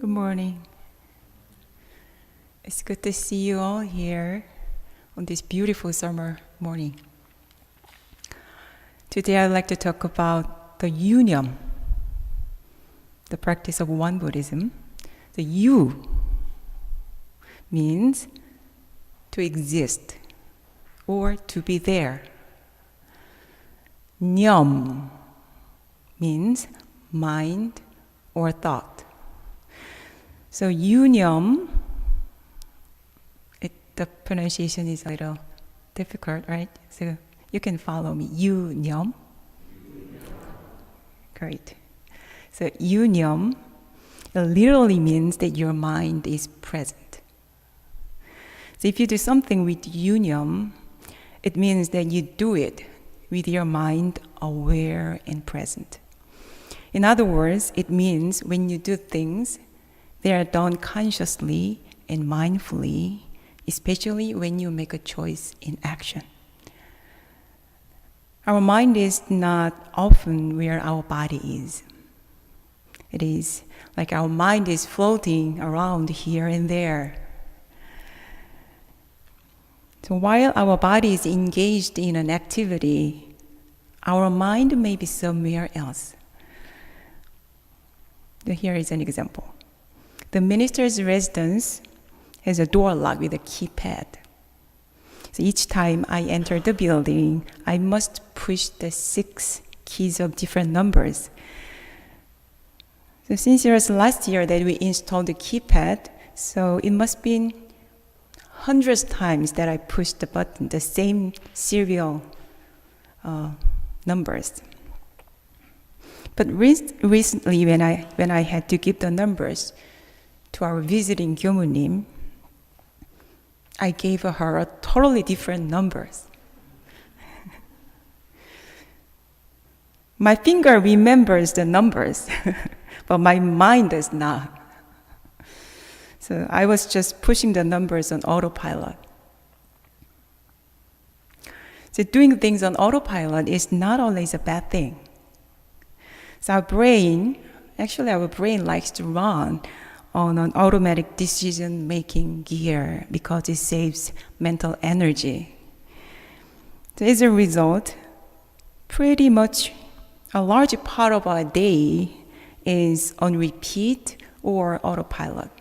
Good morning. It's good to see you all here on this beautiful summer morning. Today I'd like to talk about the Yoonyum, the practice of Won Buddhism. The Yu means to exist or to be there. Nyum means mind or thought. So Yoonyum, the pronunciation is a little difficult, right? So you can follow me. Yoonyum. Great. So Yoonyum literally means that your mind is present. So if you do something with Yoonyum, it means that you do it with your mind aware and present. In other words, it means when you do things, they are done consciously and mindfully, especially when you make a choice in action. Our mind is not often where our body is. It is like our mind is floating around here and there. So while our body is engaged in an activity, our mind may be somewhere else. So here is an example. The minister's residence has a door lock with a keypad. So each time I enter the building, I must push the 6 keys of different numbers. So since it was last year that we installed the keypad, so it must be hundreds of times that I pushed the button, the same serial numbers. But recently, when I had to give the numbers to our visiting Yoonyum, I gave her a totally different numbers. My finger remembers the numbers, but my mind does not. So I was just pushing the numbers on autopilot. So doing things on autopilot is not always a bad thing. So our brain likes to run on an automatic decision-making gear because it saves mental energy. So as a result, pretty much a large part of our day is on repeat or autopilot.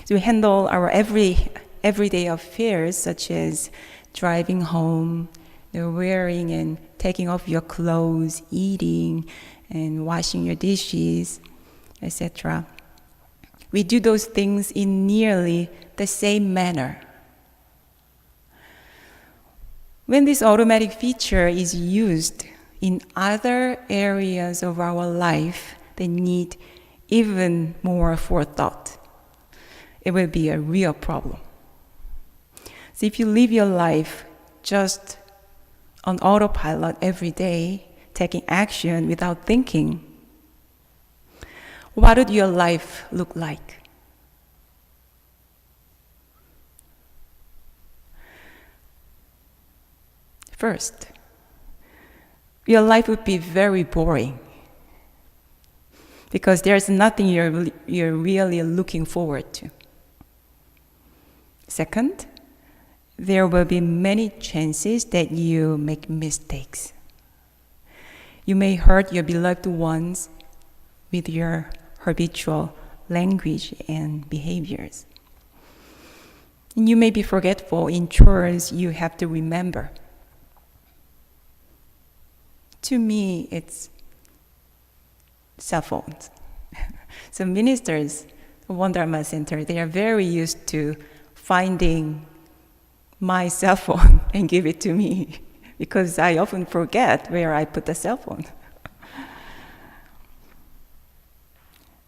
So we handle our everyday affairs such as driving home, wearing and taking off your clothes, eating and washing your dishes, etc. We do those things in nearly the same manner. When this automatic feature is used in other areas of our life that need even more forethought, it will be a real problem. So if you live your life just on autopilot every day, taking action without thinking, what would your life look like? First, your life would be very boring because there's nothing you're really looking forward to. Second, there will be many chances that you make mistakes. You may hurt your beloved ones with your habitual language and behaviors. And you may be forgetful in chores you have to remember. To me, it's cell phones. So ministers of One Dharma Center, they are very used to finding my cell phone and give it to me because I often forget where I put the cell phone.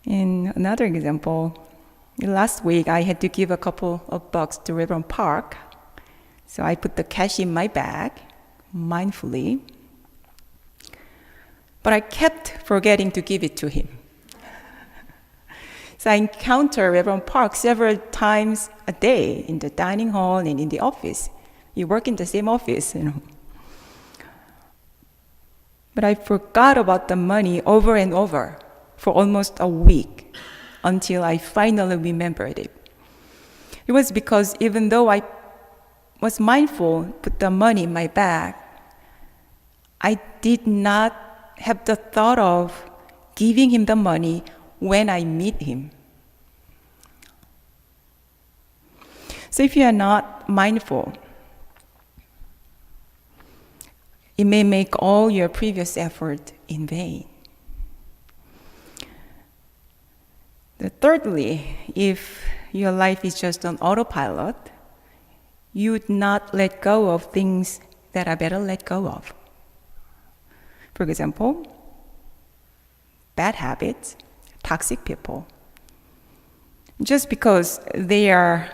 In another example, last week I had to give a couple of bucks to Reverend Park. So I put the cash in my bag mindfully, but I kept forgetting to give it to him. So I encounter Reverend Park several times a day in the dining hall and in the office. We work in the same office, But I forgot about the money over and over for almost a week until I finally remembered it. It was because even though I was mindful, put the money in my bag, I did not have the thought of giving him the money when I meet him. So if you are not mindful, it may make all your previous effort in vain. Thirdly, if your life is just on autopilot, you would not let go of things that are better let go of. For example, bad habits, toxic people. Just because they are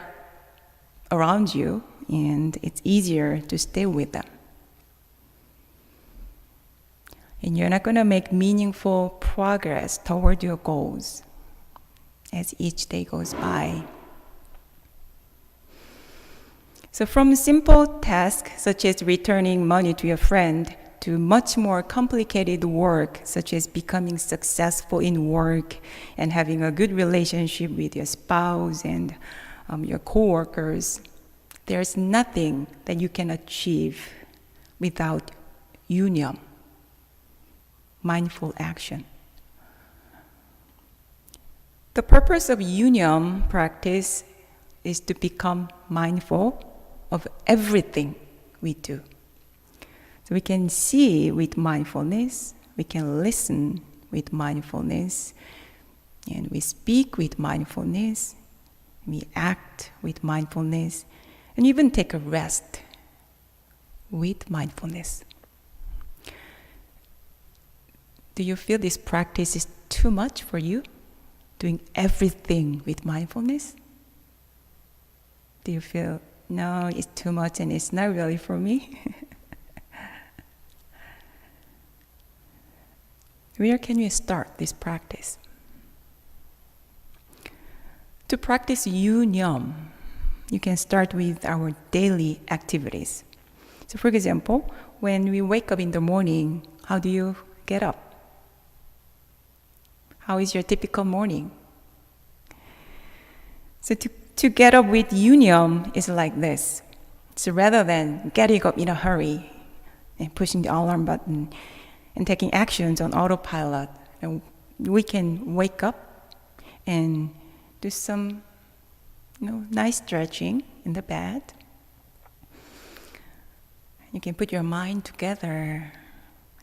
around you and it's easier to stay with them. And you're not going to make meaningful progress toward your goals as each day goes by. So from simple tasks such as returning money to your friend to much more complicated work such as becoming successful in work and having a good relationship with your spouse and your co-workers, there's nothing that you can achieve without Yoonyum, mindful action. The purpose of Yoonyum practice is to become mindful of everything we do. So we can see with mindfulness, we can listen with mindfulness, and we speak with mindfulness, we act with mindfulness, and even take a rest with mindfulness. Do you feel this practice is too much for you? Doing everything with mindfulness? Do you feel, no, it's too much and it's not really for me? Where can we start this practice? To practice Yoonyum, you can start with our daily activities. So for example, when we wake up in the morning, how do you get up? How is your typical morning? So to get up with Yoonyum is like this. So rather than getting up in a hurry and pushing the alarm button and taking actions on autopilot, we can wake up and do some nice stretching in the bed. You can put your mind together,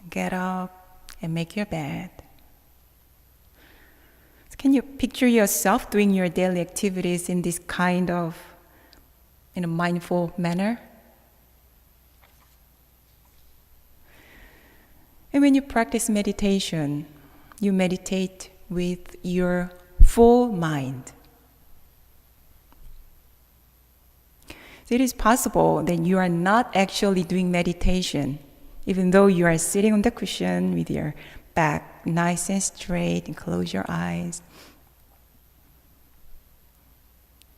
get up and make your bed. So can you picture yourself doing your daily activities in this kind of mindful manner? And when you practice meditation, you meditate with your full mind. So it is possible that you are not actually doing meditation, even though you are sitting on the cushion with your back nice and straight and close your eyes.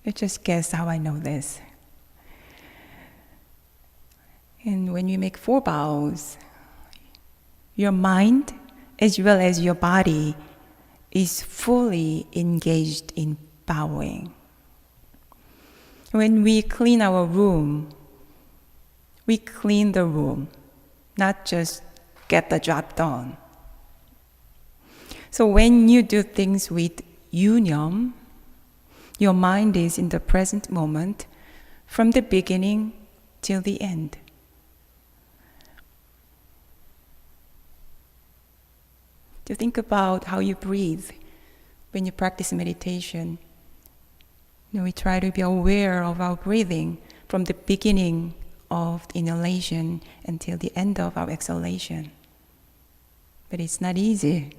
You just guess how I know this. And when you make 4 bows, your mind as well as your body is fully engaged in bowing. When we clean our room, we clean the room, not just get the job done. So when you do things with Yoonyum, your mind is in the present moment from the beginning till the end. To think about how you breathe when you practice meditation. We try to be aware of our breathing from the beginning of the inhalation until the end of our exhalation. But it's not easy.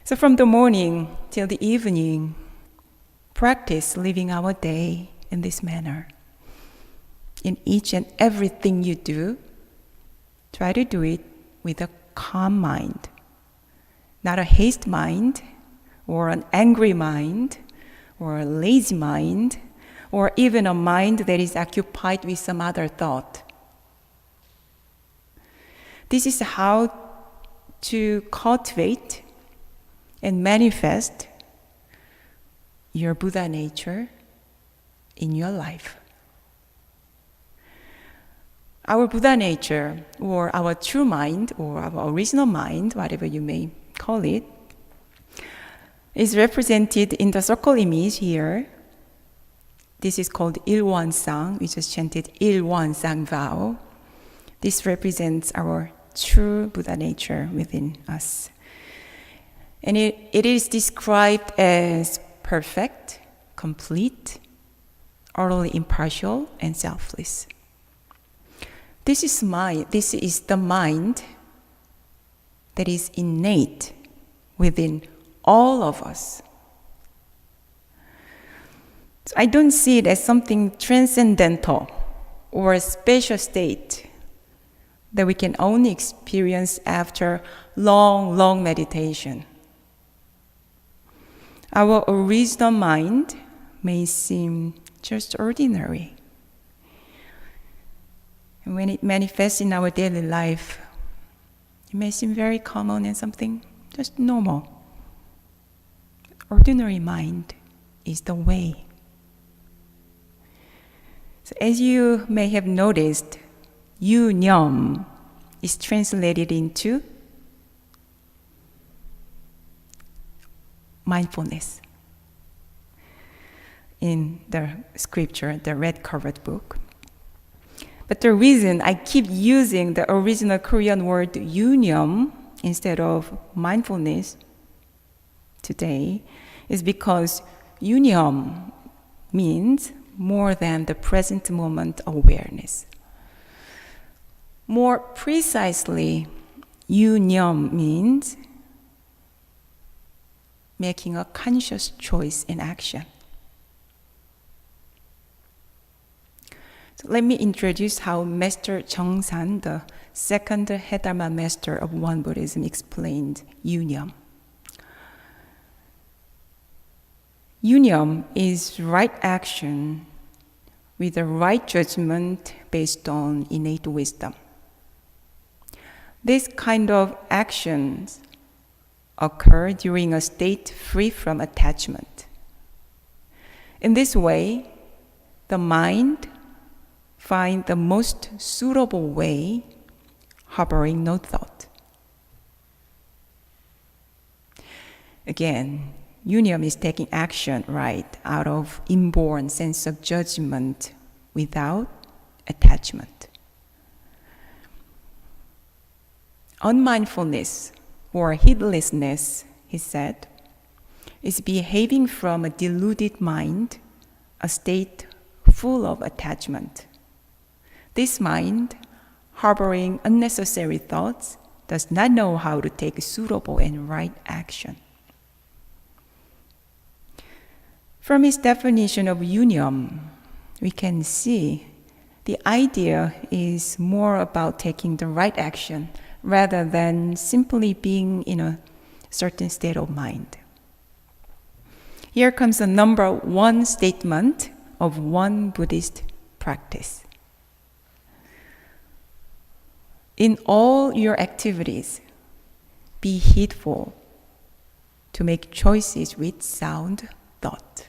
So from the morning till the evening, practice living our day in this manner. In each and everything you do, try to do it with a calm mind, not a haste mind, or an angry mind, or a lazy mind, or even a mind that is occupied with some other thought. This is how to cultivate and manifest your Buddha nature in your life. Our Buddha nature, or our true mind, or our original mind, whatever you may call it, is represented in the circle image here. This is called Ilwonsang. We just chanted Ilwonsang vow. This represents our true Buddha nature within us. And it is described as perfect, complete, utterly impartial, and selfless. This is the mind that is innate within all of us. So I don't see it as something transcendental or a special state that we can only experience after long, long meditation. Our original mind may seem just ordinary. And when it manifests in our daily life, it may seem very common and something just normal. Ordinary mind is the way. So as you may have noticed, Yoonyum is translated into mindfulness in the scripture, the red-covered book. But the reason I keep using the original Korean word Yoonyum instead of mindfulness today is because Yoonyum means more than the present moment awareness. More precisely, Yoonyum means making a conscious choice in action. So let me introduce how Master Jeongsan, the second Dharma master of Won Buddhism, explained Yoonyum. Yoonyum is right action with the right judgment based on innate wisdom. This kind of actions occur during a state free from attachment. In this way, the mind finds the most suitable way, harboring no thought. Again, Yoonyum is taking action right out of inborn sense of judgment without attachment. Unmindfulness or heedlessness, he said, is behaving from a deluded mind, a state full of attachment. This mind, harboring unnecessary thoughts, does not know how to take suitable and right action. From his definition of Yoonyum, we can see the idea is more about taking the right action rather than simply being in a certain state of mind. Here comes the number one statement of one Buddhist practice. In all your activities, be heedful to make choices with sound thought.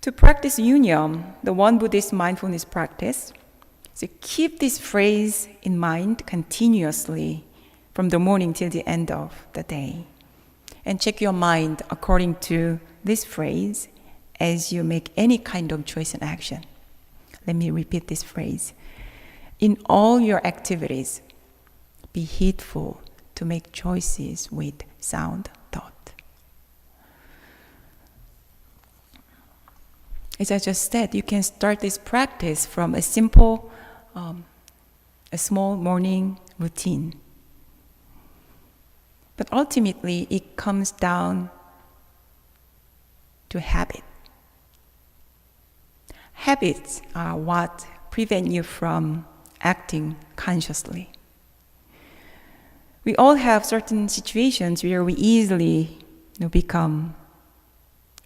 To practice Yoonyum, the one Buddhist mindfulness practice, so keep this phrase in mind continuously from the morning till the end of the day. And check your mind according to this phrase as you make any kind of choice and action. Let me repeat this phrase. In all your activities, be heedful to make choices with sound thought. As I just said, you can start this practice from a simple, a small morning routine. But ultimately, it comes down to habit. Habits are what prevent you from acting consciously. We all have certain situations where we easily become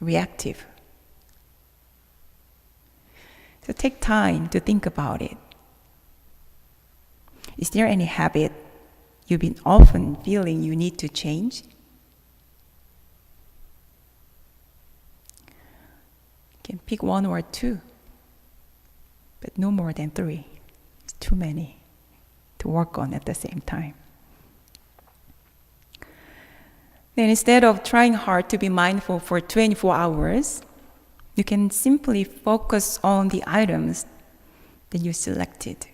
reactive. So take time to think about it. Is there any habit you've been often feeling you need to change? can pick one or two, but no more than three. It's too many to work on at the same time. Then instead of trying hard to be mindful for 24 hours, you can simply focus on the items that you selected.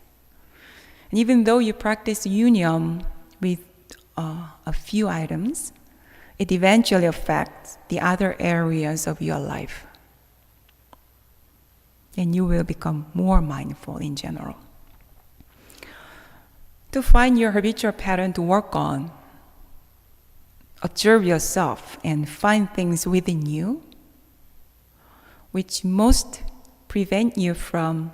And even though you practice Yoonyum with a few items, it eventually affects the other areas of your life. And you will become more mindful in general. To find your habitual pattern to work on, observe yourself and find things within you which most prevent you from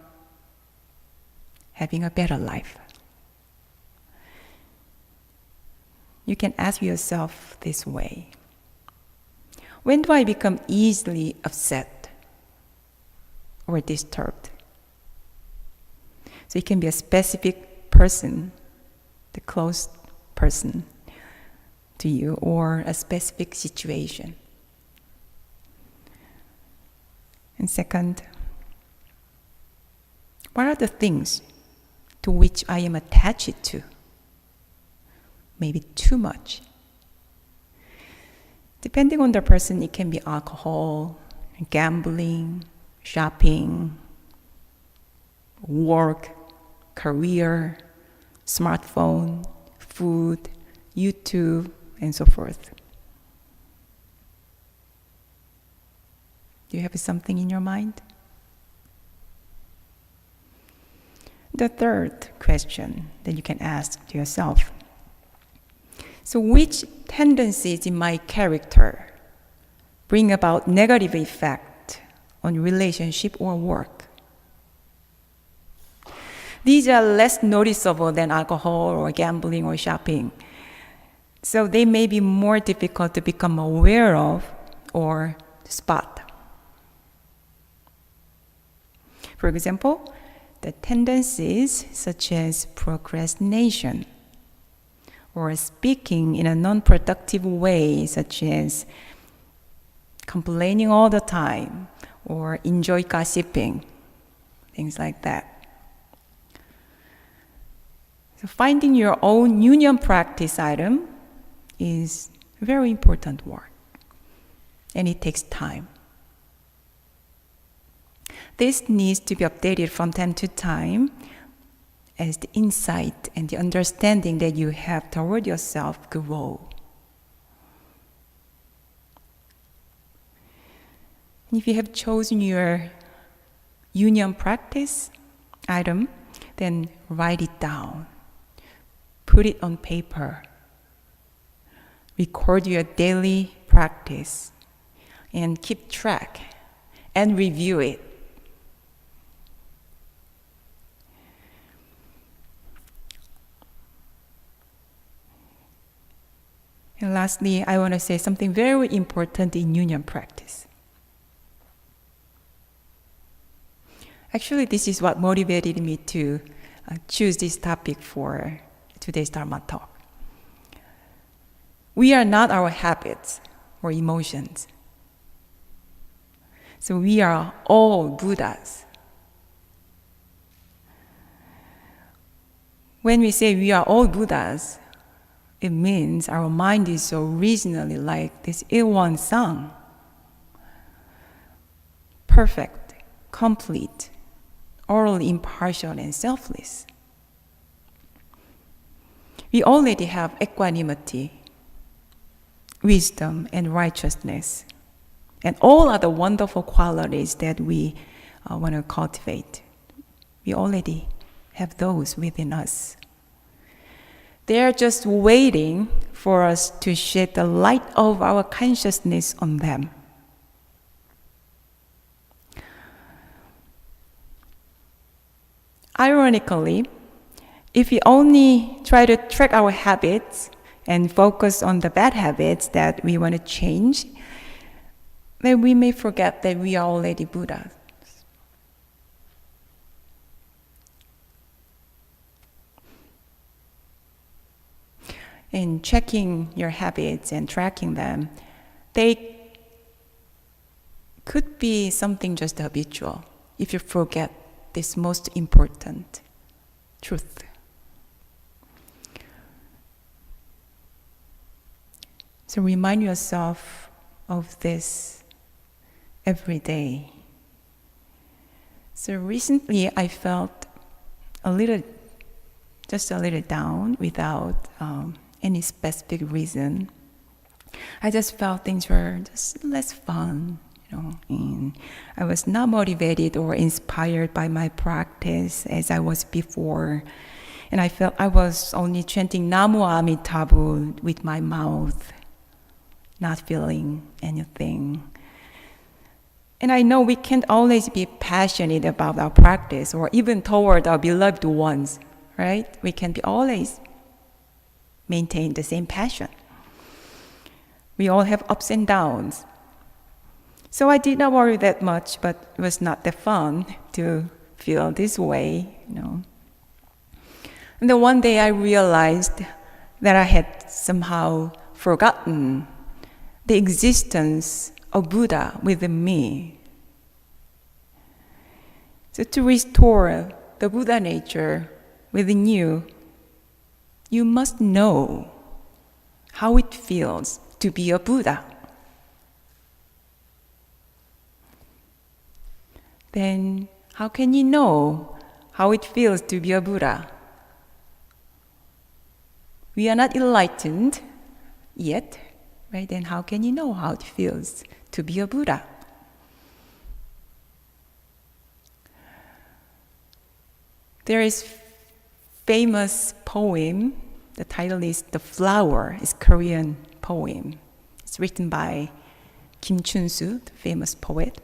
having a better life. You can ask yourself this way: when do I become easily upset or disturbed? So it can be a specific person, the close person to you, or a specific situation. And second, what are the things to which I am attached to? Maybe too much. Depending on the person, it can be alcohol, gambling, shopping, work, career, smartphone, food, YouTube, and so forth. Do you have something in your mind? The third question that you can ask to yourself: so which tendencies in my character bring about negative effect on relationship or work? These are less noticeable than alcohol or gambling or shopping, so they may be more difficult to become aware of or spot. For example, the tendencies such as procrastination, or speaking in a non-productive way, such as complaining all the time, or enjoy gossiping, things like that. So finding your own Yoonyum practice item is very important work, and it takes time. This needs to be updated from time to time as the insight and the understanding that you have toward yourself grow. If you have chosen your Yoonyum practice item, then write it down. Put it on paper. Record your daily practice and keep track and review it. And lastly, I want to say something very important in Yoonyum practice. Actually, this is what motivated me to choose this topic for today's Dharma talk. We are not our habits or emotions. So we are all Buddhas. When we say we are all Buddhas, it means our mind is originally like this Ilwan song. Perfect, complete, orally impartial, and selfless. We already have equanimity, wisdom, and righteousness, and all other wonderful qualities that we want to cultivate. We already have those within us. They are just waiting for us to shed the light of our consciousness on them. Ironically, if we only try to track our habits and focus on the bad habits that we want to change, then we may forget that we are already Buddhas. In checking your habits and tracking them, they could be something just habitual if you forget this most important truth. So remind yourself of this every day. So recently I felt just a little down without any specific reason. I just felt things were just less fun, and I was not motivated or inspired by my practice as I was before. And I felt I was only chanting Namo Amitabha with my mouth, not feeling anything. And I know we can't always be passionate about our practice or even toward our beloved ones, right? We can't always maintain the same passion. We all have ups and downs. So I did not worry that much, but it was not that fun to feel this way, And then one day I realized that I had somehow forgotten the existence of Buddha within me. So to restore the Buddha nature within you, you must know how it feels to be a Buddha. Then how can you know how it feels to be a Buddha? We are not enlightened yet, right? Then how can you know how it feels to be a Buddha? There is famous poem. The title is "The Flower." It's a Korean poem. It's written by Kim Chun-soo, the famous poet.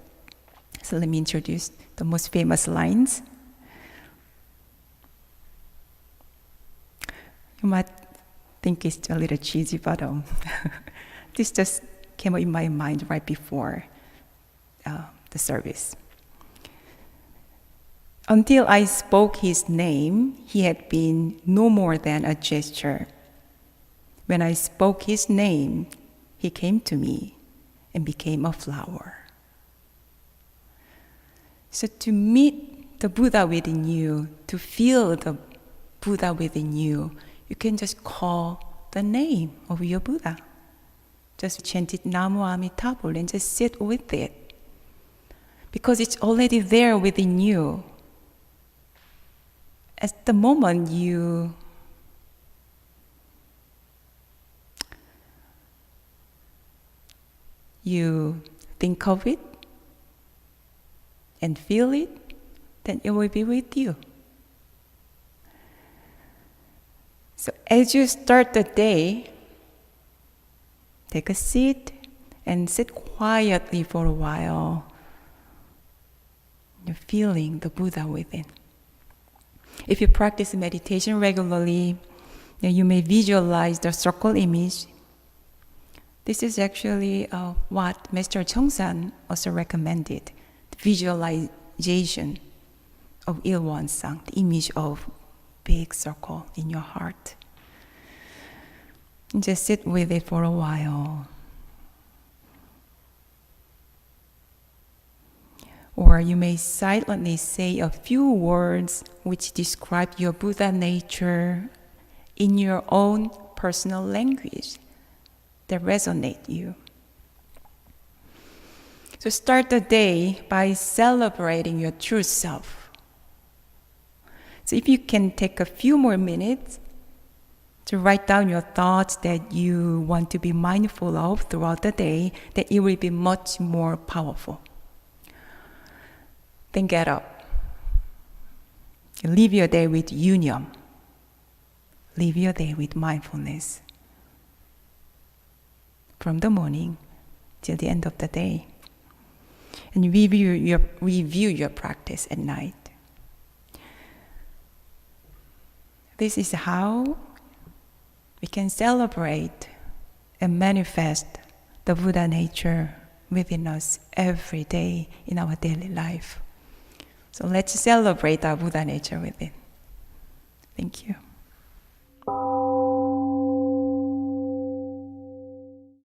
So let me introduce the most famous lines. You might think it's a little cheesy, but this just came up in my mind right before the service. Until I spoke his name, he had been no more than a gesture. When I spoke his name, he came to me and became a flower. So to meet the Buddha within you, to feel the Buddha within you, you can just call the name of your Buddha. Just chant it Namo Amitabha and just sit with it. Because it's already there within you. At the moment you think of it and feel it, then it will be with you. So as you start the day, take a seat and sit quietly for a while. You're feeling the Buddha within. If you practice meditation regularly, then you may visualize the circle image. This is actually what Master Cheongsan also recommended, the visualization of Ilwon-sang, the image of big circle in your heart. And just sit with it for a while. Or you may silently say a few words which describe your Buddha nature in your own personal language that resonate you. So start the day by celebrating your true self. So if you can take a few more minutes to write down your thoughts that you want to be mindful of throughout the day, then it will be much more powerful. Then get up. Live your day with Yoonyum. Live your day with mindfulness. From the morning till the end of the day. And review your practice at night. This is how we can celebrate and manifest the Buddha nature within us every day in our daily life. So let's celebrate our Buddha nature within. Thank you.